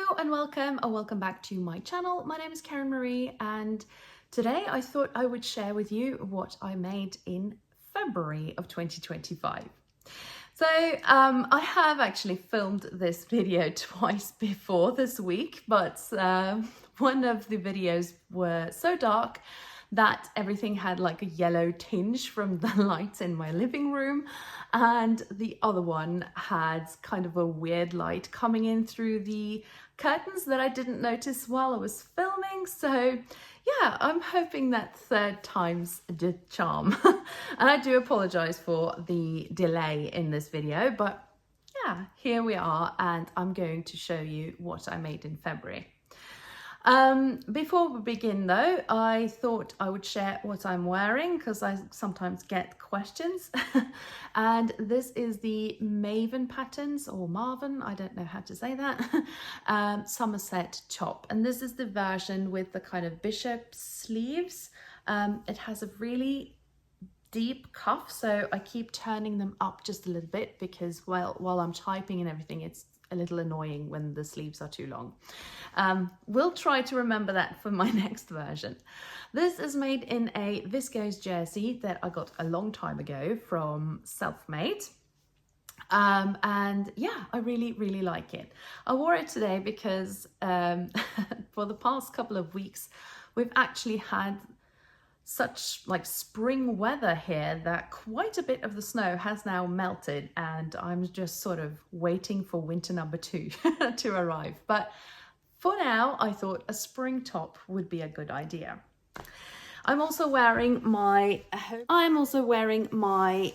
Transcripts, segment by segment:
Hello and welcome or welcome back to my channel. My name is Karen Marie and today I thought I would share with you what I made in February of 2025. So I have actually filmed this video twice before this week, but one of the videos were so dark that everything had like a yellow tinge from the lights in my living room, and the other one had kind of a weird light coming in through the curtains that I didn't notice while I was filming. So yeah, I'm hoping that third time's the charm. And I do apologize for the delay in this video, but yeah, here we are, and I'm going to show you what I made in February. Before we begin though, I thought I would share what I'm wearing because I sometimes get questions. And this is the Maven Patterns, or Marvin, I don't know how to say that, Somerset top. And this is the version with the kind of bishop sleeves. It has a really deep cuff, so I keep turning them up just a little bit because while I'm typing and everything, it's a little annoying when the sleeves are too long. We'll try to remember that for my next version. This is made in a viscose jersey that I got a long time ago from Selfmade. And yeah, I really like it. I wore it today because for the past couple of weeks, we've actually had such like spring weather here that quite a bit of the snow has now melted, and I'm just sort of waiting for winter number 2 to arrive. But for now, I thought a spring top would be a good idea. I'm also wearing my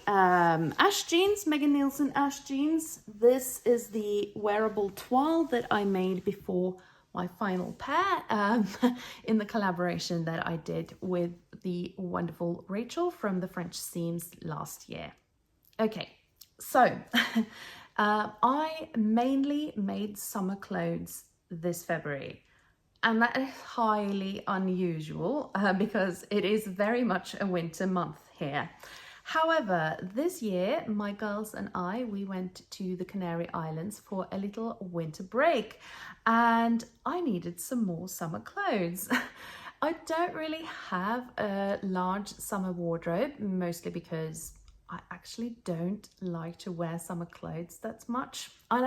Ash jeans, Megan Nielsen Ash jeans. This is the wearable toile that I made before my final pair in the collaboration that I did with the wonderful Rachel from the French Seams last year. Okay, so I mainly made summer clothes this February, and that is highly unusual because it is very much a winter month here. However, this year, my girls and we went to the Canary Islands for a little winter break, and I needed some more summer clothes. I don't really have a large summer wardrobe, mostly because I actually don't like to wear summer clothes that much. I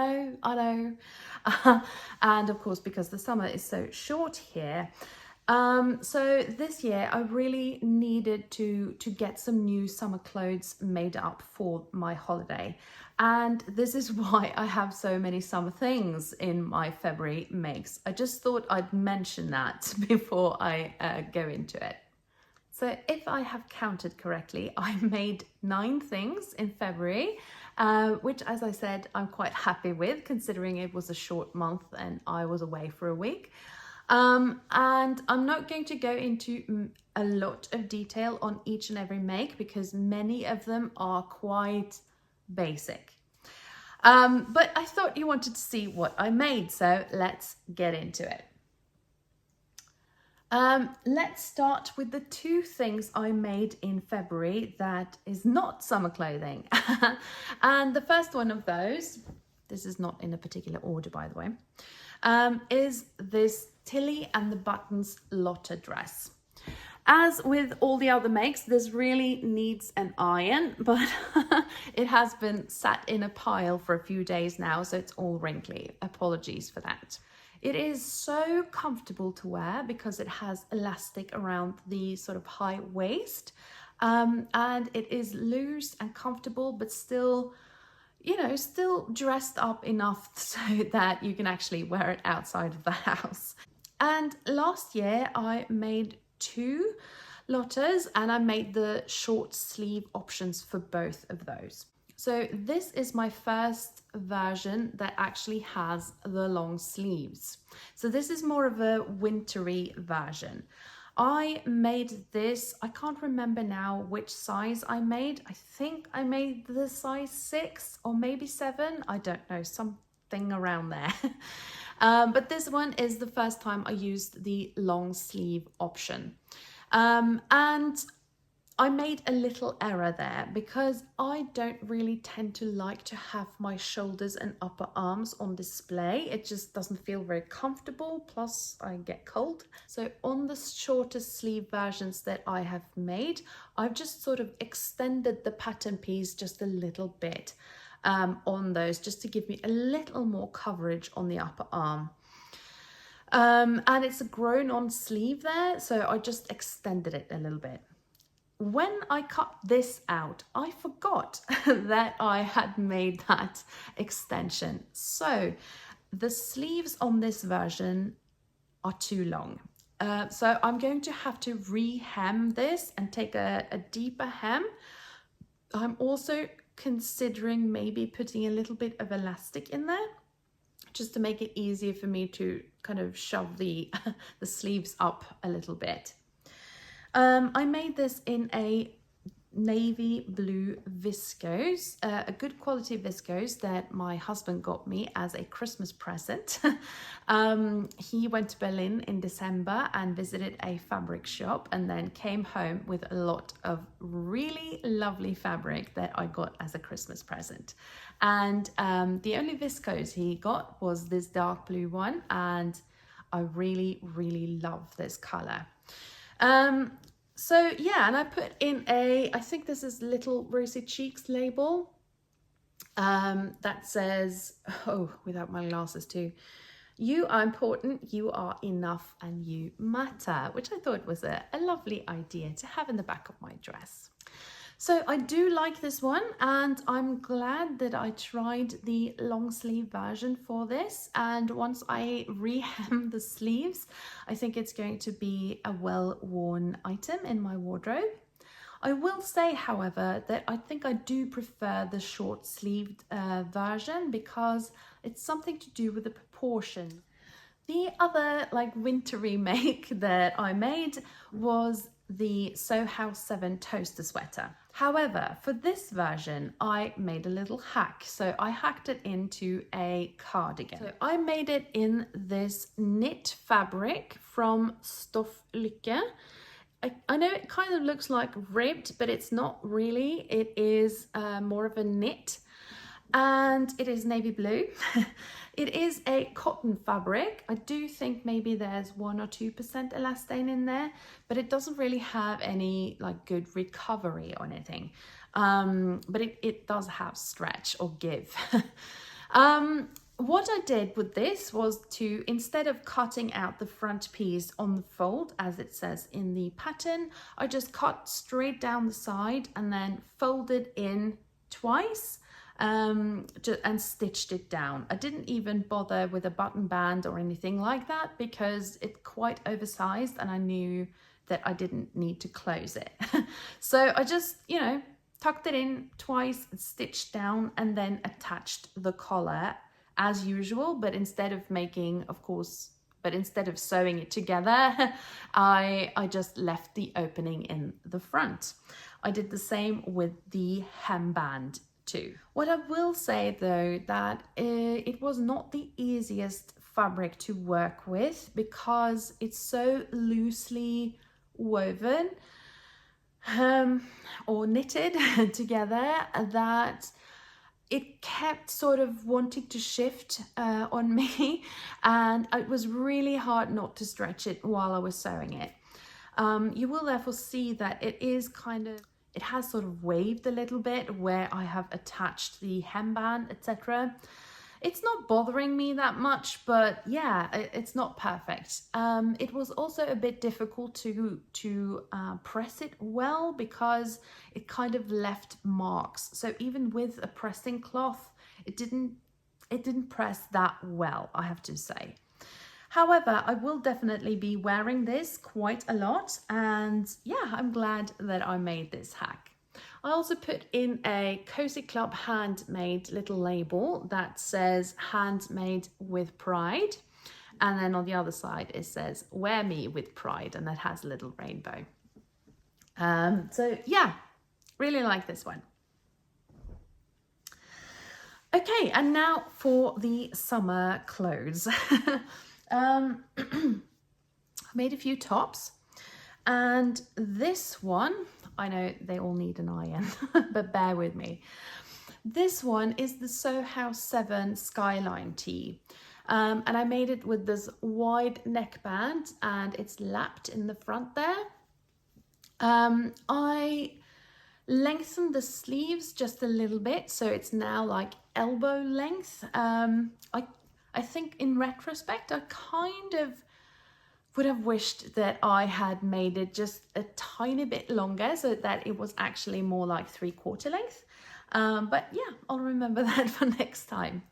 know. And of course, because the summer is so short here. So this year I really needed to get some new summer clothes made up for my holiday, and this is why I have so many summer things in my February makes. I just thought I'd mention that before I go into it. So if I have counted correctly, I made 9 things in February, which, as I said, I'm quite happy with considering it was a short month and I was away for a week. And I'm not going to go into a lot of detail on each and every make because many of them are quite basic. But I thought you wanted to see what I made, so let's get into it. Let's start with the 2 things I made in February that is not summer clothing. And the first one of those, this is not in a particular order by the way, is this Tilly and the Buttons Lotta dress. As with all the other makes, this really needs an iron, but it has been sat in a pile for a few days now, so it's all wrinkly. Apologies for that. It is so comfortable to wear because it has elastic around the sort of high waist, and it is loose and comfortable, but still, you know, still dressed up enough so that you can actually wear it outside of the house. And last year I made 2 Lottas, and I made the short sleeve options for both of those. So this is my first version that actually has the long sleeves. So this is more of a wintry version. I made this, I can't remember now which size I made. I think I made the size 6 or maybe 7. I don't know, something around there. But this one is the first time I used the long sleeve option. And I made a little error there because I don't really tend to like to have my shoulders and upper arms on display. It just doesn't feel very comfortable, plus I get cold. So on the shorter sleeve versions that I have made, I've just sort of extended the pattern piece just a little bit on those, just to give me a little more coverage on the upper arm. And it's a grown on sleeve there, so I just extended it a little bit. When I cut this out, I forgot that I had made that extension. So the sleeves on this version are too long. So I'm going to have to re-hem this and take a deeper hem. I'm also considering maybe putting a little bit of elastic in there, just to make it easier for me to kind of shove the sleeves up a little bit. I made this in a navy blue viscose, a good quality viscose that my husband got me as a Christmas present. He went to Berlin in December and visited a fabric shop, and then came home with a lot of really lovely fabric that I got as a Christmas present. And the only viscose he got was this dark blue one, and I really, really love this color. So yeah, and I put in I think this is Little Rosy Cheeks label that says, oh, without my glasses too, "You are important, you are enough, and you matter," which I thought was a lovely idea to have in the back of my dress. So I do like this one, and I'm glad that I tried the long sleeve version for this. And once I rehem the sleeves, I think it's going to be a well-worn item in my wardrobe. I will say, however, that I think I do prefer the short-sleeved version, because it's something to do with the proportion. The other like wintry make that I made was the Sew House 7 toaster sweater. However, for this version, I made a little hack. So I hacked it into a cardigan. So I made it in this knit fabric from Stofflykke. I know it kind of looks like ribbed, but it's not really. It is more of a knit, and it is navy blue. It is a cotton fabric. I do think maybe there's 1 or 2% elastane in there, but it doesn't really have any like good recovery or anything. But it does have stretch or give. What I did with this was to, instead of cutting out the front piece on the fold, as it says in the pattern, I just cut straight down the side and then folded in twice. And stitched it down. I didn't even bother with a button band or anything like that, because it's quite oversized and I knew that I didn't need to close it. So I just, you know, tucked it in twice, stitched down, and then attached the collar as usual, but instead of sewing it together, I just left the opening in the front. I did the same with the hemband too. What I will say though, that it was not the easiest fabric to work with, because it's so loosely woven or knitted together that it kept sort of wanting to shift on me, and it was really hard not to stretch it while I was sewing it. You will therefore see that it has sort of waved a little bit where I have attached the hemband, etc. It's not bothering me that much, but yeah, it's not perfect. It was also a bit difficult to press it well, because it kind of left marks. So even with a pressing cloth, it didn't press that well, I have to say. However, I will definitely be wearing this quite a lot, and yeah, I'm glad that I made this hack. I also put in a Cozy Club handmade little label that says "Handmade with Pride," and then on the other side it says "Wear me with pride," and that has a little rainbow. So yeah, really like this one. Okay, and now for the summer clothes. I made a few tops, And this one, I know they all need an iron, but bear with me. This one is the Sew House 7 Skyline tee. And I made it with this wide neckband and it's lapped in the front there. I lengthened the sleeves just a little bit, so it's now like elbow length. I think in retrospect, I kind of would have wished that I had made it just a tiny bit longer so that it was actually more like 3/4 length. But yeah, I'll remember that for next time.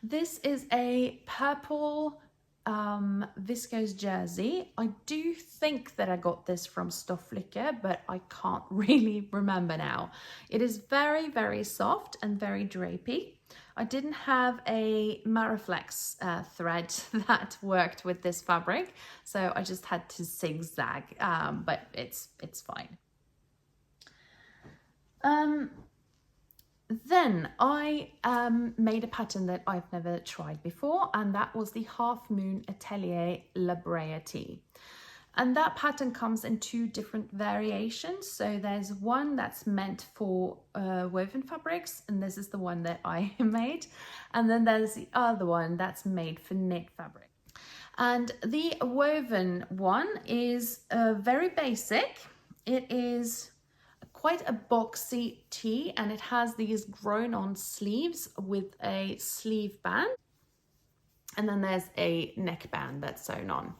This is a purple viscose jersey. I do think that I got this from Stofflicke, but I can't really remember now. It is very, very soft and very drapey. I didn't have a Mariflex thread that worked with this fabric, so I just had to zigzag, but it's fine. Then I made a pattern that I've never tried before, and that was the Halfmoon Atelier Brea tee. And that pattern comes in 2 different variations. So there's one that's meant for woven fabrics, and this is the one that I made. And then there's the other one that's made for knit fabric. And the woven one is very basic. It is quite a boxy tee, and it has these grown on sleeves with a sleeve band. And then there's a neckband that's sewn on.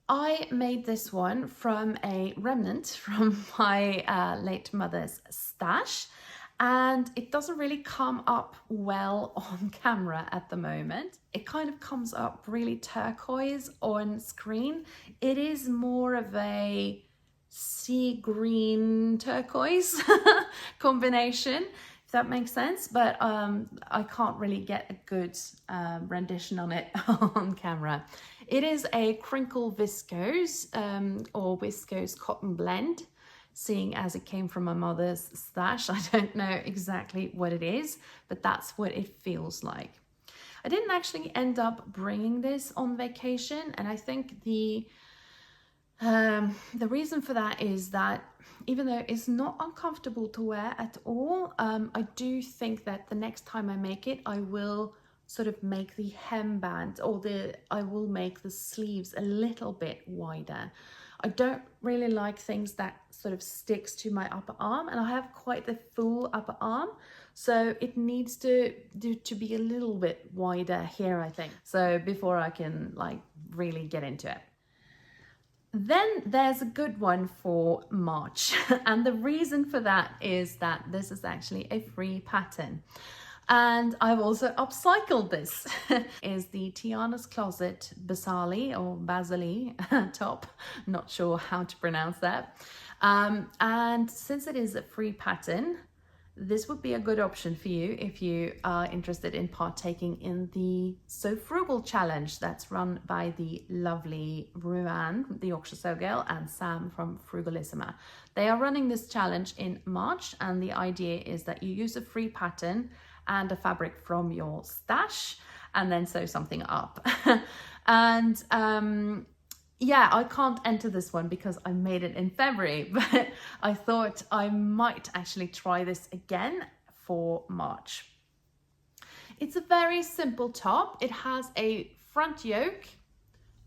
I made this one from a remnant from my late mother's stash, and it doesn't really come up well on camera at the moment. It kind of comes up really turquoise on screen. It is more of a sea green turquoise combination, if that makes sense, but I can't really get a good rendition on it on camera. It is a crinkle viscose or viscose cotton blend, seeing as it came from my mother's stash. I don't know exactly what it is, but that's what it feels like. I didn't actually end up bringing this on vacation, and I think the reason for that is that even though it's not uncomfortable to wear at all, I do think that the next time I make it, I will sort of make the hemband, or I will make the sleeves a little bit wider. I don't really like things that sort of sticks to my upper arm, and I have quite the full upper arm, so it needs to be a little bit wider here, I think, so before I can like really get into it. Then there's a good one for March, and the reason for that is that this is actually a free pattern. And I've also upcycled this. Is the Tiana's Closet Basalie or Basalie top. Not sure how to pronounce that. And since it is a free pattern, this would be a good option for you if you are interested in partaking in the So Frugal challenge that's run by the lovely Ruan, the Yorkshire Sew Girl, and Sam from Frugalissima. They are running this challenge in March, and the idea is that you use a free pattern and a fabric from your stash and then sew something up. And yeah, I can't enter this one because I made it in February, but I thought I might actually try this again for March. It's a very simple top. It has a front yoke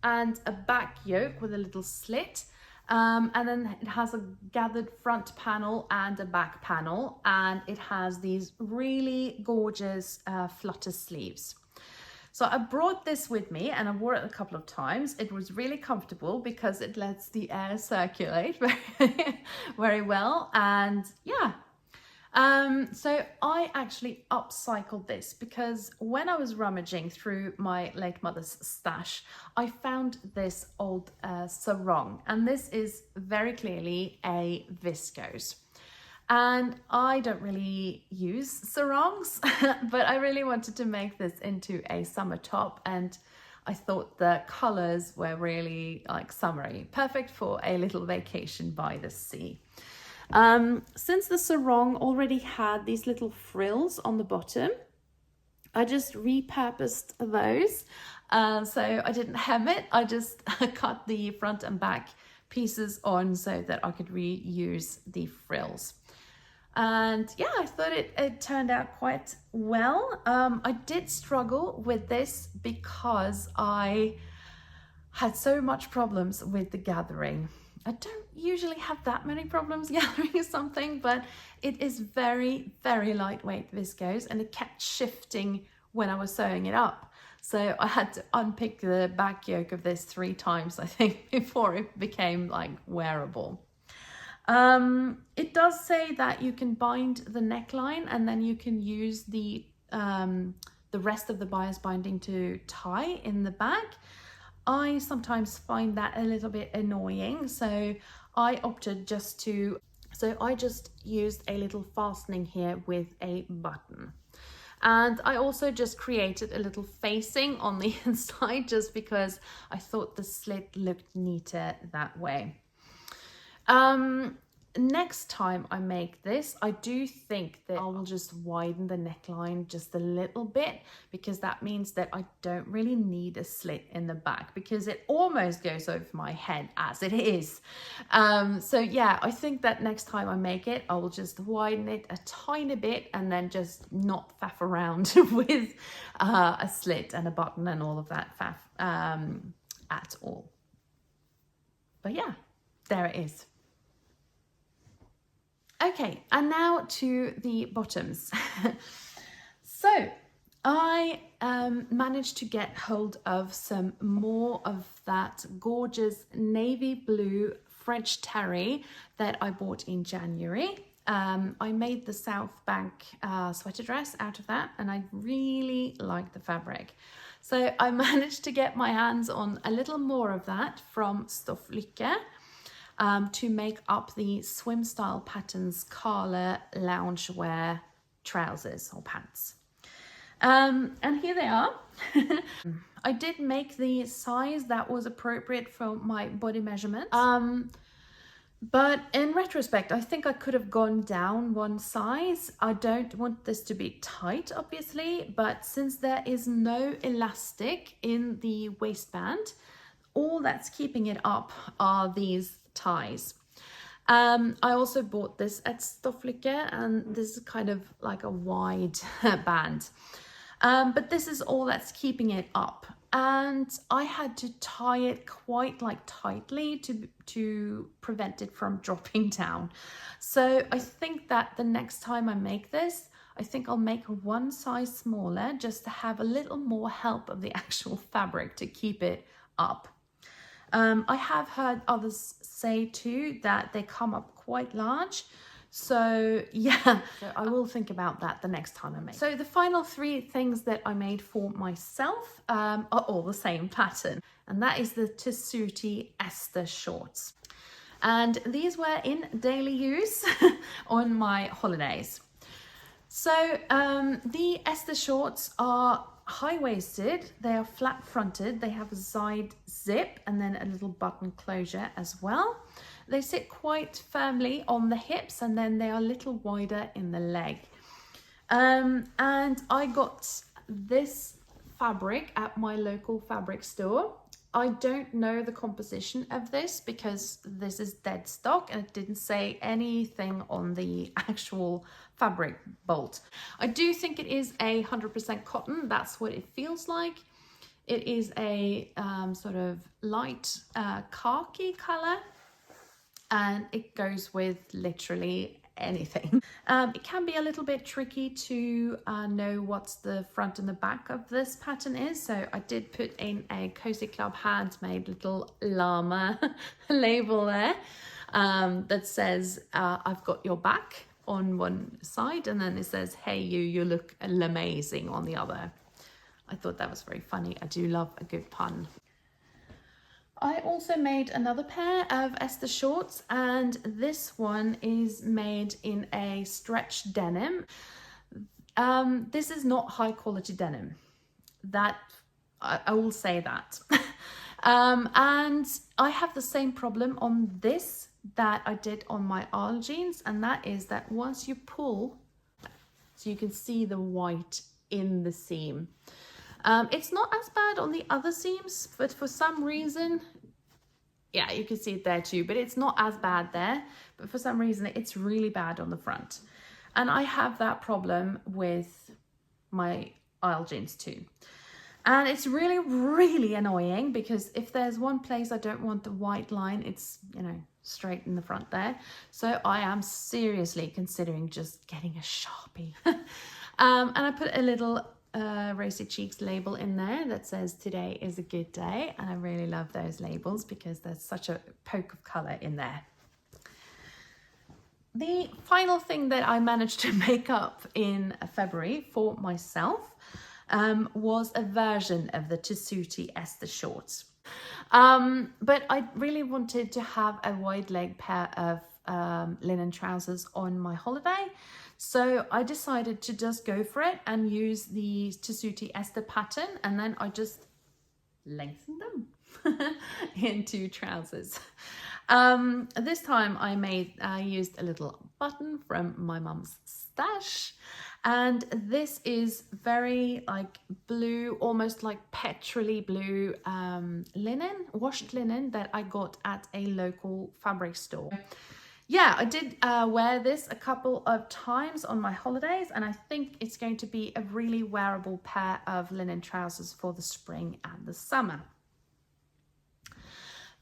and a back yoke with a little slit. And then it has a gathered front panel and a back panel, and it has these really gorgeous flutter sleeves. So I brought this with me and I wore it a couple of times. It was really comfortable because it lets the air circulate very, very well. And yeah, so I actually upcycled this because when I was rummaging through my late mother's stash, I found this old sarong, and this is very clearly a viscose. And I don't really use sarongs, but I really wanted to make this into a summer top, and I thought the colors were really like summery, perfect for a little vacation by the sea. Since the sarong already had these little frills on the bottom, I just repurposed those. So I didn't hem it, I just cut the front and back pieces on so that I could reuse the frills. And yeah, I thought it turned out quite well. I did struggle with this because I had so much problems with the gathering. I don't usually have that many problems gathering something, but it is very, very lightweight viscose, and it kept shifting when I was sewing it up. So I had to unpick the back yoke of this 3 times, I think, before it became like wearable. It does say that you can bind the neckline and then you can use the rest of the bias binding to tie in the back. I sometimes find that a little bit annoying, so I opted just to, so I just used a little fastening here with a button. And I also just created a little facing on the inside just because I thought the slit looked neater that way. Next time I make this, I do think that I will just widen the neckline just a little bit, because that means that I don't really need a slit in the back, because it almost goes over my head as it is. So yeah, I think that next time I make it, I will just widen it a tiny bit and then just not faff around with a slit and a button and all of that faff at all. But yeah, there it is. Okay, and now to the bottoms. So I managed to get hold of some more of that gorgeous navy blue French terry that I bought in January. I made the South Bank sweater dress out of that, and I really like the fabric. So I managed to get my hands on a little more of that from Stofflykke. To make up the Swimstyle Patterns Karla loungewear trousers or pants. And here they are. I did make the size that was appropriate for my body measurement. But in retrospect, I think I could have gone down 1 size. I don't want this to be tight, obviously, but since there is no elastic in the waistband, all that's keeping it up are these ties. I also bought this at Stofflykke, and this is kind of like a wide band. But this is all that's keeping it up. And I had to tie it quite like tightly to prevent it from dropping down. So I think that the next time I make this, I think I'll make 1 size smaller just to have a little more help of the actual fabric to keep it up. I have heard others say too that they come up quite large. So yeah, so I will think about that the next time I make. So the final 3 things that I made for myself are all the same pattern. And that is the Tessuti Esther shorts. And these were in daily use on my holidays. So the Esther shorts are high-waisted, they are flat-fronted, they have a side zip and then a little button closure as well. They sit quite firmly on the hips, and then they are a little wider in the leg. And I got this fabric at my local fabric store. I don't know the composition of this because this is dead stock and it didn't say anything on the actual fabric bolt. I do think it is 100% cotton. That's what it feels like. It is a sort of light khaki color, and it goes with literally anything. It can be a little bit tricky to know what's the front and the back of this pattern is, so I did put in a Cozy Club handmade little llama label there that says I've got your back on one side, and then it says hey you look amazing on the other. I thought that was very funny. I do love a good pun. I also made another pair of Esther shorts, and this one is made in a stretch denim. This is not high quality denim. That I will say that. And I have the same problem on this that I did on my Arl jeans, and that is that once you pull, so you can see the white in the seam. It's not as bad on the other seams, but for some reason, yeah, you can see it there too, but it's not as bad there. But for some reason, it's really bad on the front. And I have that problem with my aisle jeans too. And it's really, really annoying because if there's one place I don't want the white line, it's, you know, straight in the front there. So I am seriously considering just getting a Sharpie. And I put a little Rosy Cheeks label in there that says today is a good day. And I really love those labels because there's such a poke of color in there. The final thing that I managed to make up in February for myself was a version of the Tessuti Esther shorts. But I really wanted to have a wide leg pair of linen trousers on my holiday. So I decided to just go for it and use the Tessuti Esther pattern, and then I just lengthened them into trousers. This time I used a little button from my mum's stash, and this is very like blue, almost like petrol-y blue linen, washed linen that I got at a local fabric store. Yeah, I did wear this a couple of times on my holidays, and I think it's going to be a really wearable pair of linen trousers for the spring and the summer.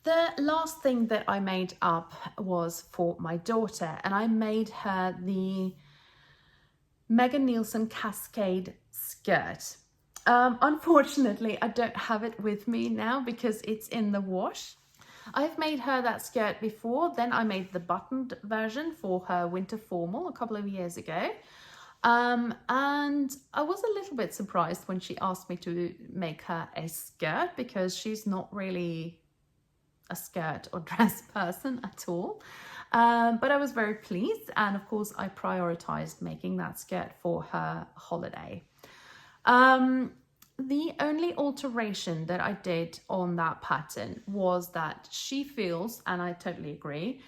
The last thing that I made up was for my daughter, and I made her the Nielsen Cascade skirt. Unfortunately, I don't have it with me now because it's in the wash. I've made her that skirt before, then I made the buttoned version for her winter formal a couple of years ago. And I was a little bit surprised when she asked me to make her a skirt because she's not really a skirt or dress person at all. But I was very pleased, and of course I prioritized making that skirt for her holiday. The only alteration that I did on that pattern was that she feels, and I totally agree,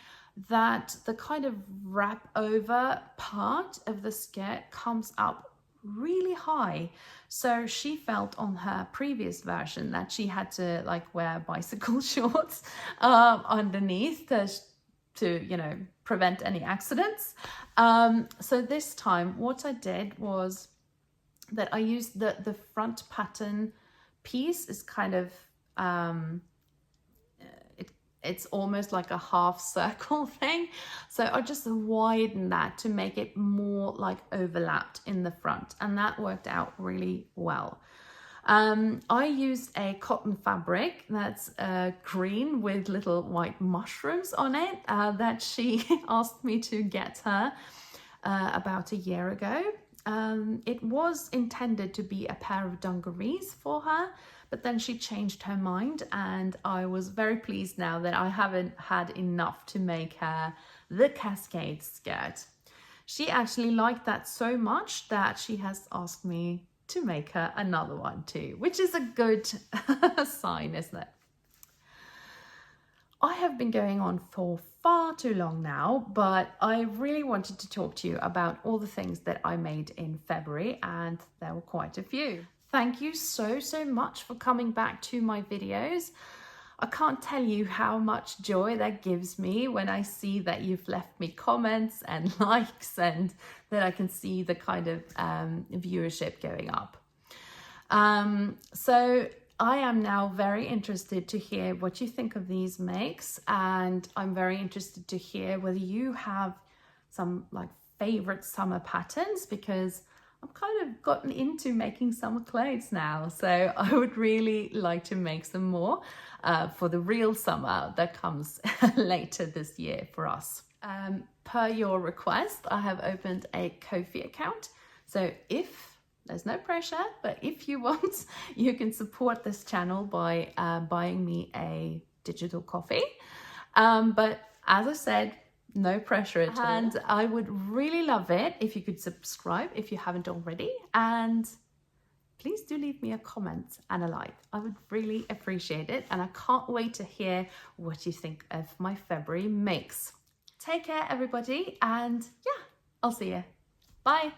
that the kind of wrap over part of the skirt comes up really high. So she felt on her previous version that she had to like wear bicycle shorts underneath to, you know, prevent any accidents. So this time what I did was that I used the front pattern piece is kind of, it's almost like a half circle thing. So I just widened that to make it more like overlapped in the front, and that worked out really well. I used a cotton fabric that's green with little white mushrooms on it that she asked me to get her about a year ago. It was intended to be a pair of dungarees for her, but then she changed her mind, and I was very pleased now that I haven't had enough to make her the Cascade skirt. She actually liked that so much that she has asked me to make her another one too, which is a good sign, isn't it? I have been going on for far too long now, but I really wanted to talk to you about all the things that I made in February, and there were quite a few. Thank you so much for coming back to my videos. I can't tell you how much joy that gives me when I see that you've left me comments and likes, and that I can see the kind of viewership going up. So I am now very interested to hear what you think of these makes, and I'm very interested to hear whether you have some like favorite summer patterns, because I've kind of gotten into making summer clothes now, so I would really like to make some more for the real summer that comes later this year for us. Per your request, I have opened a Ko-fi account, so there's no pressure, but if you want, you can support this channel by buying me a digital coffee. But as I said, no pressure at all. And I would really love it if you could subscribe if you haven't already. And please do leave me a comment and a like. I would really appreciate it. And I can't wait to hear what you think of my February makes. Take care, everybody. And yeah, I'll see you. Bye.